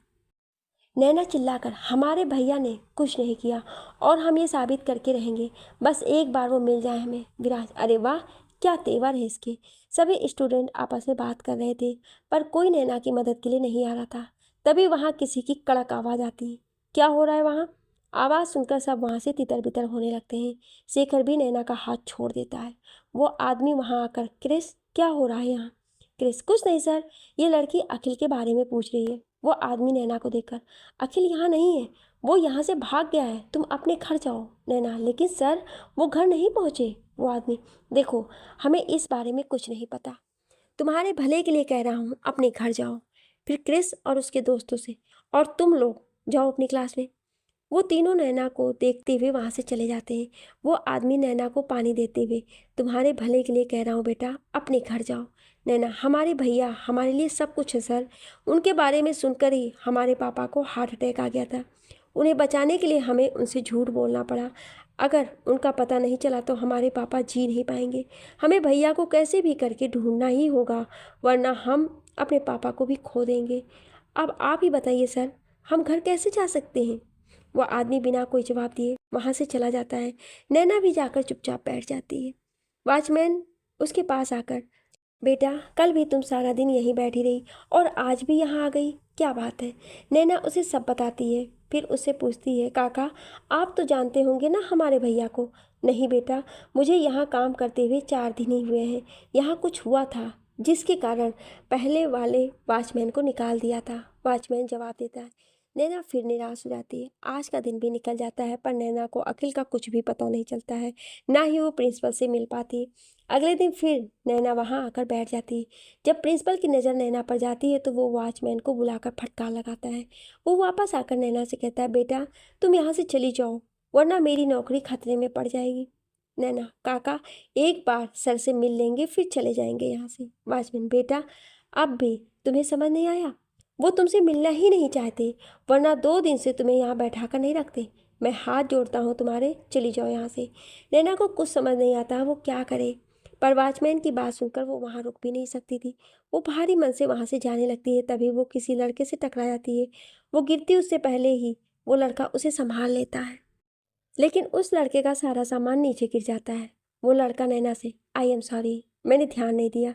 नैना चिल्लाकर, हमारे भैया ने कुछ नहीं किया और हम ये साबित करके रहेंगे, बस एक बार वो मिल जाए हमें। विराज, अरे वाह, क्या तेवर है इसके। सभी स्टूडेंट आपस में बात कर रहे थे पर कोई नैना की मदद के लिए नहीं आ रहा था। तभी वहाँ किसी की कड़क आवाज़ आती है। क्या हो रहा है वहाँ? आवाज़ सुनकर सब वहाँ से तितर बितर होने लगते हैं। शेखर भी नैना का हाथ छोड़ देता है। वो आदमी वहाँ आकर, क्रिस, क्या हो रहा है यहाँ? क्रिस, कुछ नहीं सर, ये लड़की अखिल के बारे में पूछ रही है। वो आदमी नैना को देखकर, अखिल यहाँ नहीं है, वो यहाँ से भाग गया है, तुम अपने घर जाओ। नैना, लेकिन सर वो घर नहीं पहुँचे। वो आदमी, देखो हमें इस बारे में कुछ नहीं पता, तुम्हारे भले के लिए कह रहा हूँ, अपने घर जाओ। फिर क्रिस और उसके दोस्तों से, और तुम लोग जाओ अपनी क्लास में। वो तीनों नैना को देखते हुए वहाँ से चले जाते हैं। वो आदमी नैना को पानी देते हुए, तुम्हारे भले के लिए कह रहा हूँ बेटा, अपने घर जाओ। नैना, हमारे भैया हमारे लिए सब कुछ है सर, उनके बारे में सुनकर ही हमारे पापा को हार्ट अटैक आ गया था, उन्हें बचाने के लिए हमें उनसे झूठ बोलना पड़ा, अगर उनका पता नहीं चला तो हमारे पापा जी नहीं पाएंगे, हमें भैया को कैसे भी करके ढूंढना ही होगा, वरना हम अपने पापा को भी खो देंगे। अब आप ही बताइए सर, हम घर कैसे जा सकते हैं? वह आदमी बिना कोई जवाब दिए वहाँ से चला जाता है। नैना भी जाकर चुपचाप बैठ जाती है। वॉचमैन उसके पास आकर, बेटा कल भी तुम सारा दिन यहीं बैठी रही और आज भी यहाँ आ गई, क्या बात है? नैना उसे सब बताती है। फिर उससे पूछती है, काका आप तो जानते होंगे ना हमारे भैया को? नहीं बेटा, मुझे यहाँ काम करते हुए 4 दिन ही हुए हैं, यहाँ कुछ हुआ था जिसके कारण पहले वाले वॉचमैन को निकाल दिया था। वॉचमैन जवाब देता है, नैना फिर निराश हो जाती है। आज का दिन भी निकल जाता है पर नैना को अखिल का कुछ भी पता नहीं चलता है, ना ही वो प्रिंसिपल से मिल पाती। अगले दिन फिर नैना वहाँ आकर बैठ जाती। जब प्रिंसिपल की नज़र नैना पर जाती है तो वो वॉचमैन को बुलाकर फटकार लगाता है। वो वापस आकर नैना से कहता है, बेटा तुम यहाँ से चली जाओ वरना मेरी नौकरी खतरे में पड़ जाएगी। नैना, काका एक बार सर से मिल लेंगे फिर चले जाएंगे यहाँ से। वॉचमैन, बेटा अब भी तुम्हें समझ नहीं आया? वो तुमसे मिलना ही नहीं चाहते वरना 2 दिन से तुम्हें यहाँ बैठा कर नहीं रखते। मैं हाथ जोड़ता हूँ तुम्हारे, चली जाओ यहाँ से। नैना को कुछ समझ नहीं आता वो क्या करे, पर वॉचमैन की बात सुनकर वो वहाँ रुक भी नहीं सकती थी। वो भारी मन से वहाँ से जाने लगती है। तभी वो किसी लड़के से टकरा जाती है। वो गिरती उससे पहले ही वो लड़का उसे संभाल लेता है, लेकिन उस लड़के का सारा सामान नीचे गिर जाता है। वो लड़का नैना से, आई एम सॉरी, मैंने ध्यान नहीं दिया।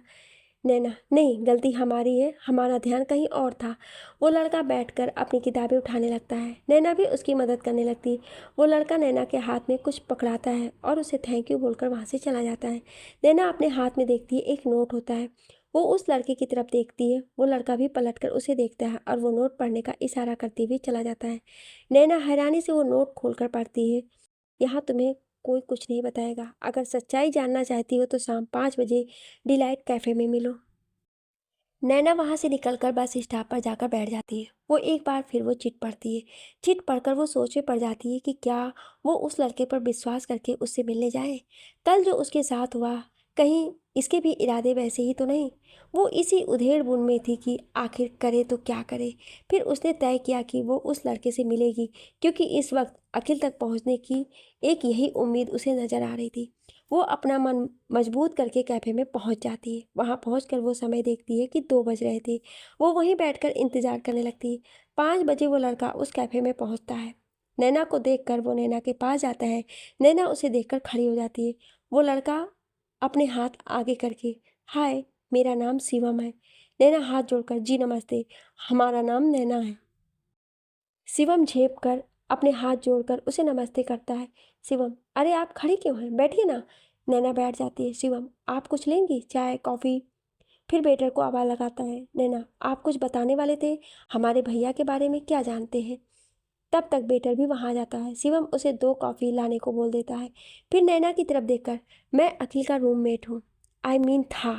नैना, नहीं गलती हमारी है, हमारा ध्यान कहीं और था। वो लड़का बैठकर अपनी किताबें उठाने लगता है। नैना भी उसकी मदद करने लगती। वो लड़का नैना के हाथ में कुछ पकड़ाता है और उसे थैंक यू बोलकर वहाँ से चला जाता है। नैना अपने हाथ में देखती है एक नोट होता है। वो उस लड़के की तरफ देखती है। वो लड़का भी पलटकर उसे देखता है और वो नोट पढ़ने का इशारा करते हुए चला जाता है। नैना हैरानी से वो नोट खोलकर पढ़ती है। यहाँ तुम्हें कोई कुछ नहीं बताएगा। अगर सच्चाई जानना चाहती हो तो शाम 5 बजे डिलाइट कैफ़े में मिलो। नैना वहाँ से निकलकर बस स्टॉप पर जाकर बैठ जाती है। वो एक बार फिर वो चिट पढ़ती है। चिट पढ़कर वो सोच में पड़ जाती है कि क्या वो उस लड़के पर विश्वास करके उससे मिलने जाए। कल जो उसके साथ हुआ, कहीं इसके भी इरादे वैसे ही तो नहीं। वो इसी उधेड़-बुन में थी कि आखिर करे तो क्या करे। फिर उसने तय किया कि वो उस लड़के से मिलेगी, क्योंकि इस वक्त अखिल तक पहुँचने की एक यही उम्मीद उसे नज़र आ रही थी। वो अपना मन मजबूत करके कैफ़े में पहुंच जाती है। वहां पहुंचकर वो समय देखती है कि 2 बज रहे थे। वो वहीं बैठकर इंतज़ार करने लगती है। 5 बजे वो लड़का उस कैफ़े में पहुंचता है। नैना को देखकर वो नैना के पास जाता है। नैना उसे देखकर खड़ी हो जाती है। वो लड़का अपने हाथ आगे करके, हाय मेरा नाम शिवम है। नैना हाथ जोड़कर, जी नमस्ते, हमारा नाम नैना है। शिवम झेप कर अपने हाथ जोड़कर उसे नमस्ते करता है। शिवम, अरे आप खड़ी क्यों हैं, बैठिए ना। नैना बैठ जाती है। शिवम, आप कुछ लेंगी, चाय कॉफ़ी? फिर वेटर को आवाज़ लगाता है। नैना, आप कुछ बताने वाले थे, हमारे भैया के बारे में क्या जानते हैं? तब तक वेटर भी वहाँ आ जाता है। शिवम उसे 2 कॉफ़ी लाने को बोल देता है। फिर नैना की तरफ देखकर, मैं अखिल का रूममेट हूँ। आई मीन था।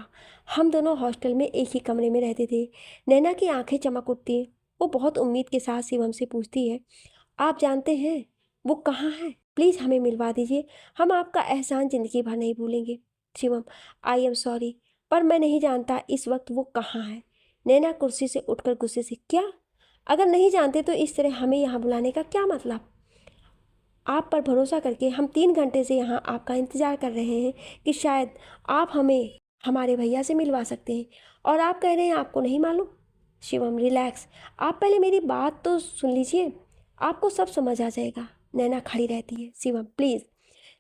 हम दोनों हॉस्टल में एक ही कमरे में रहते थे। नैना की आंखें चमक उठती हैं। वो बहुत उम्मीद के साथ शिवम से पूछती है, आप जानते हैं वो कहाँ है? प्लीज़ हमें मिलवा दीजिए, हम आपका एहसान ज़िंदगी भर नहीं भूलेंगे। शिवम, आई एम सॉरी, पर मैं नहीं जानता इस वक्त वो कहाँ है। नैना कुर्सी से उठकर गुस्से से, क्या? अगर नहीं जानते तो इस तरह हमें यहाँ बुलाने का क्या मतलब? आप पर भरोसा करके हम 3 घंटे से यहाँ आपका इंतज़ार कर रहे हैं कि शायद आप हमें हमारे भैया से मिलवा सकते हैं, और आप कह रहे हैं आपको नहीं मालूम। शिवम, रिलैक्स, आप पहले मेरी बात तो सुन लीजिए, आपको सब समझ आ जाएगा। नैना खड़ी रहती है। शिवम, प्लीज़।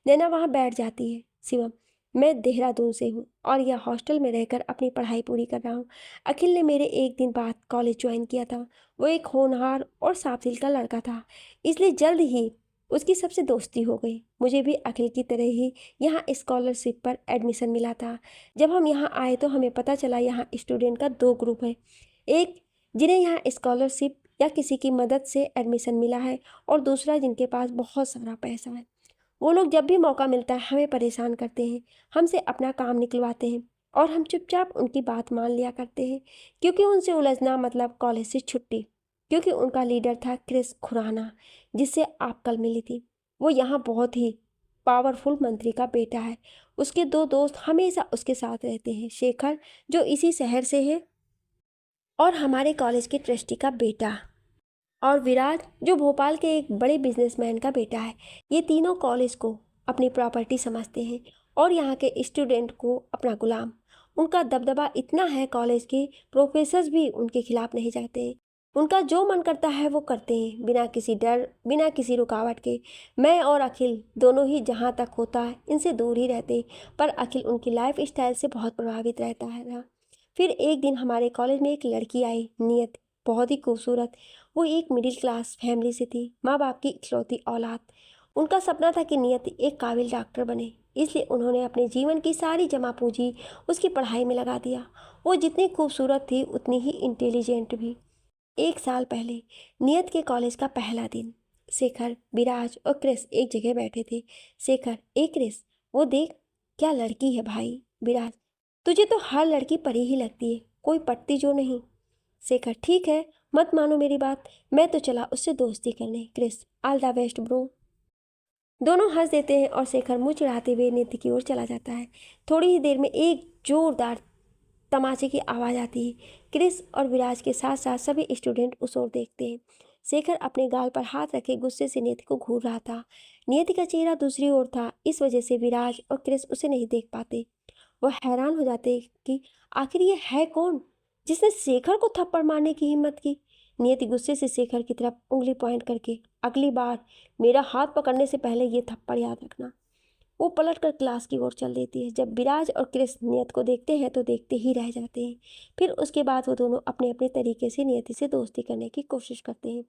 नैना वहाँ बैठ जाती है। शिवम, मैं देहरादून से हूँ और यह हॉस्टल में रहकर अपनी पढ़ाई पूरी कर रहा हूँ। अखिल ने मेरे एक दिन बाद कॉलेज ज्वाइन किया था। वो एक होनहार और साफ दिल का लड़का था, इसलिए जल्द ही उसकी सबसे दोस्ती हो गई। मुझे भी अखिल की तरह ही यहाँ स्कॉलरशिप पर एडमिशन मिला था। जब हम यहाँ आए तो हमें पता चला यहाँ स्टूडेंट का 2 ग्रुप है, एक जिन्हें यहाँ स्कॉलरशिप या किसी की मदद से एडमिशन मिला है, और दूसरा जिनके पास बहुत सारा पैसा है। वो लोग जब भी मौका मिलता है हमें परेशान करते हैं, हमसे अपना काम निकलवाते हैं, और हम चुपचाप उनकी बात मान लिया करते हैं, क्योंकि उनसे उलझना मतलब कॉलेज से छुट्टी। क्योंकि उनका लीडर था क्रिस खुराना, जिससे आप कल मिली थी। वो यहाँ बहुत ही पावरफुल मंत्री का बेटा है। उसके 2 दोस्त हमेशा उसके साथ रहते हैं, शेखर जो इसी शहर से है और हमारे कॉलेज के ट्रस्टी का बेटा, और विराट जो भोपाल के एक बड़े बिजनेसमैन का बेटा है। ये तीनों कॉलेज को अपनी प्रॉपर्टी समझते हैं और यहाँ के स्टूडेंट को अपना गुलाम। उनका दबदबा इतना है, कॉलेज के प्रोफेसर्स भी उनके खिलाफ नहीं जाते हैं। उनका जो मन करता है वो करते हैं, बिना किसी डर, बिना किसी रुकावट के। मैं और अखिल दोनों ही जहाँ तक होता है इनसे दूर ही रहते, पर अखिल उनकी लाइफ स्टाइल से बहुत प्रभावित रहता है। फिर एक दिन हमारे कॉलेज में एक लड़की आई, नियत, बहुत ही खूबसूरत। वो एक मिडिल क्लास फैमिली से थी, माँ बाप की इकलौती औलाद। उनका सपना था कि नियति एक काबिल डॉक्टर बने, इसलिए उन्होंने अपने जीवन की सारी जमा पूंजी उसकी पढ़ाई में लगा दिया। वो जितनी खूबसूरत थी उतनी ही इंटेलिजेंट भी। 1 साल पहले नियत के कॉलेज का पहला दिन। शेखर, विराज और क्रिस एक जगह बैठे थे। शेखर, ए क्रिस, वो देख, क्या लड़की है भाई। विराज, तुझे तो हर लड़की परी ही लगती है, कोई पटती जो नहीं। शेखर, ठीक है, मत मानो मेरी बात, मैं तो चला उससे दोस्ती करने। Chris, all the best bro. दोनों हंस देते हैं और शेखर मुंह चिढ़ाते हुए नियति की ओर चला जाता है। थोड़ी ही देर में एक जोरदार तमाचे की आवाज़ आती है। क्रिस और विराज के साथ साथ सभी स्टूडेंट उस ओर देखते हैं। शेखर अपने गाल पर हाथ रखे गुस्से से नियति को घूर रहा था। नियति का चेहरा दूसरी ओर था, इस वजह से विराज और क्रिस उसे नहीं देख पाते। वह हैरान हो जाते कि आखिर ये है कौन जिसने शेखर को थप्पड़ मारने की हिम्मत की। नियति गुस्से से शेखर की तरफ उंगली पॉइंट करके, अगली बार मेरा हाथ पकड़ने से पहले ये थप्पड़ याद रखना। वो पलट कर क्लास की ओर चल देती है। जब विराज और क्रिस नियत को देखते हैं तो देखते ही रह जाते हैं। फिर उसके बाद वो दोनों अपने अपने तरीके से नियति से दोस्ती करने की कोशिश करते हैं,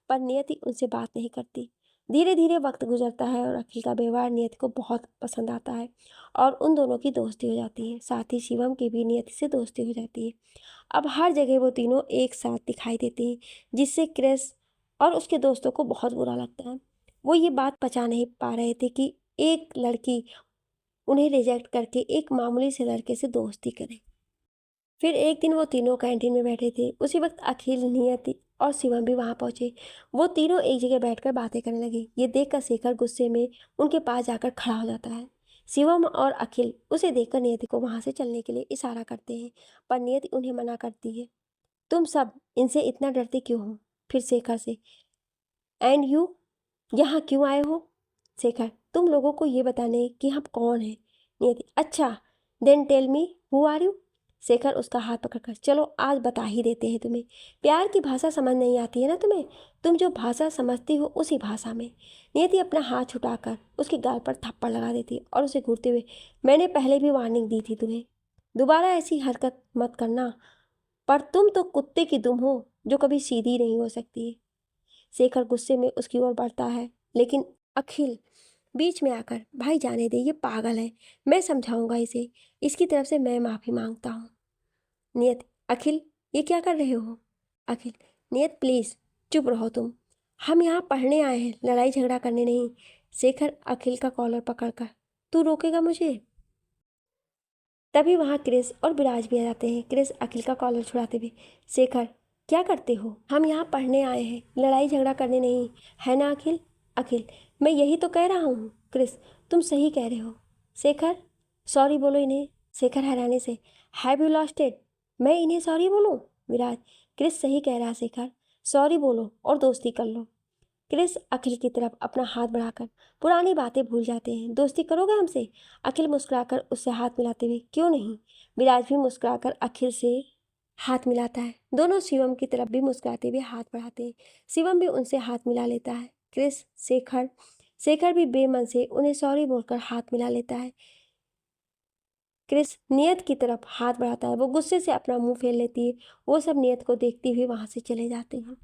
पर नियति उनसे बात नहीं करती। धीरे धीरे वक्त गुजरता है और अखिल का व्यवहार नियति को बहुत पसंद आता है और उन दोनों की दोस्ती हो जाती है। साथ ही शिवम की भी नियति से दोस्ती हो जाती है। अब हर जगह वो तीनों एक साथ दिखाई देते हैं, जिससे क्रिस और उसके दोस्तों को बहुत बुरा लगता है। वो ये बात पचा नहीं पा रहे थे कि एक लड़की उन्हें रिजेक्ट करके एक मामूली से लड़के से दोस्ती करे। फिर एक दिन वो तीनों कैंटीन में बैठे थे। उसी वक्त अखिल, नियति और शिवम भी वहाँ पहुँचे। वो तीनों एक जगह बैठकर बातें करने लगे। ये देखकर शेखर गुस्से में उनके पास जाकर खड़ा हो जाता है। शिवम और अखिल उसे देखकर नियति को वहाँ से चलने के लिए इशारा करते हैं, पर नियति उन्हें मना करती है। तुम सब इनसे इतना डरते क्यों हो? फिर शेखर से, एंड यू यहाँ क्यों आए हो? शेखर, तुम लोगों को ये बताने कि हम कौन हैं। नियति, अच्छा, then tell me who are you. Shekhar उसका हाथ पकड़कर, चलो आज बता ही देते हैं तुम्हें। प्यार की भाषा समझ नहीं आती है ना तुम्हें, तुम जो भाषा समझती हो उसी भाषा में। नियति अपना हाथ छुटाकर उसके गाल पर थप्पड़ लगा देती है और उसे घूरते हुए, मैंने पहले भी वार्निंग दी थी तुम्हें, दोबारा ऐसी हरकत मत करना, पर तुम तो कुत्ते की दुम हो जो कभी सीधी नहीं हो सकती। शेखर गुस्से में उसकी ओर बढ़ता है, लेकिन अखिल बीच में आकर, भाई जाने दे, ये पागल है, मैं समझाऊंगा इसे, इसकी तरफ से मैं माफ़ी मांगता हूँ। नियत, अखिल ये क्या कर रहे हो? अखिल, नियत प्लीज़ चुप रहो तुम, हम यहाँ पढ़ने आए हैं, लड़ाई झगड़ा करने नहीं। शेखर अखिल का कॉलर पकड़कर, तू रोकेगा मुझे? तभी वहाँ क्रिस और विराज भी आ जाते हैं। क्रिस अखिल का कॉलर छुड़ाते हुए, शेखर क्या करते हो? हम यहाँ पढ़ने आए हैं, लड़ाई झगड़ा करने नहीं, है ना अखिल? अखिल, मैं यही तो कह रहा हूँ। क्रिस, तुम सही कह रहे हो। शेखर, सॉरी बोलो इन्हें। शेखर हैरानी से, हैव यू लॉस्ट इट? मैं इन्हें सॉरी बोलूँ? विराज, क्रिस सही कह रहा है शेखर, सॉरी बोलो और दोस्ती कर लो। क्रिस अखिल की तरफ अपना हाथ बढ़ाकर, पुरानी बातें भूल जाते हैं, दोस्ती करोगे हमसे? अखिल मुस्कुराकर उससे हाथ मिलाते हुए, क्यों नहीं। विराज भी मुस्कुराकर अखिल से हाथ मिलाता है। दोनों शिवम की तरफ भी मुस्कुराते हुए हाथ बढ़ाते हैं। शिवम भी उनसे हाथ मिला लेता है। क्रिस, शेखर शेखर भी बेमन से उन्हें सॉरी बोलकर हाथ मिला लेता है। क्रिस नियत की तरफ हाथ बढ़ाता है, वो गुस्से से अपना मुंह फेर लेती है। वो सब नियत को देखती हुई वहां से चले जाते हैं।